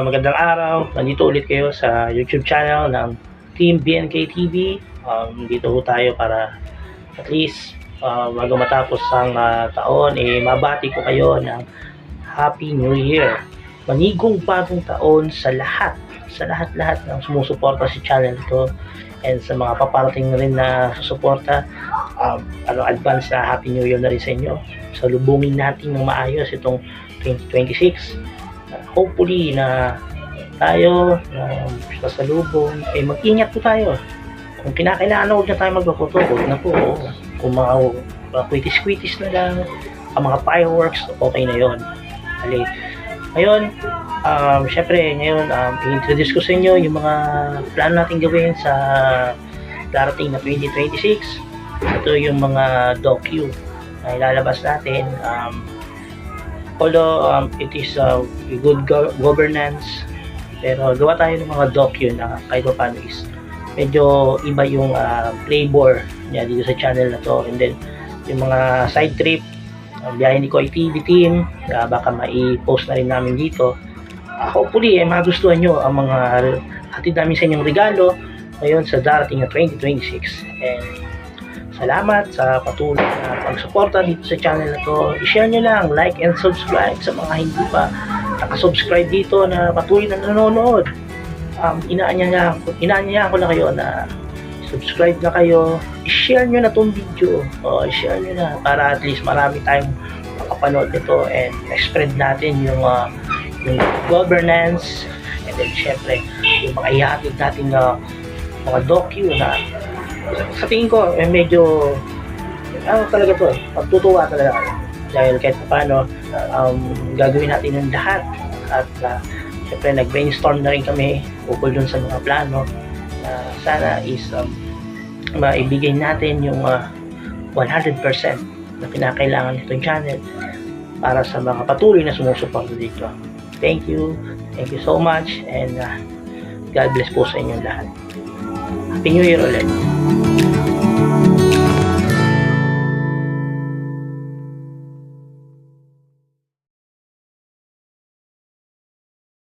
magandang araw. Nandito ulit kayo sa YouTube channel ng Team BNK TV. Dito po tayo para at least bago matapos ang taon, mabati ko kayo ng Happy New Year. Manigong bagong taon sa lahat ng sumusuporta sa channel ko and sa mga paparating rin na susuporta. Advance na Happy New Year na rin sa inyo. Salubungin natin ng maayos itong 2026. Hopefully na tayo sa salubong mag-ingat po tayo. Kung kinakailangan, huwag na tayo magpaputo, huwag na po. Kung mga kwitis-kwitis na lang, ang mga fireworks, okay na yon. Ngayon, syempre ngayon i-introduce ko sa inyo yung mga plano natin gawin sa darating na 2026. Ito yung mga docu na ilalabas natin. Although it is good governance, pero gawa tayo ng mga docu na kahit pa paano is medyo iba yung flavor niya dito sa channel na to. And then yung mga side trip, biyahe ni Koy TV team, baka mai-post na rin namin dito. Hopefully magustuhan nyo ang mga hatid namin sa inyong regalo ngayon sa darating na 2026. And salamat sa patuloy na pagsuporta dito sa channel na to. I-share nyo lang, like and subscribe sa mga hindi pa nakasubscribe dito na patuloy na nanonood. Inaanyayahan ko na kayo na subscribe na kayo. I-share nyo na tong video. I-share nyo na para at least marami tayong makapanood nito and spread natin yung governance, and then syempre yung mga ihatid natin na mga docu na sa tingin ko medyo talaga to, magtutuwa talaga kayo dahil kahit paano gagawin natin yung lahat at syempre nag-brainstorm na rin kami ukol dun sa mga plano na sana is maibigay natin yung 100% na kinakailangan nitong channel para sa mga patuloy na sumusuporta dito. Thank you so much, and God bless po sa inyong lahat. Happy New Year ulit.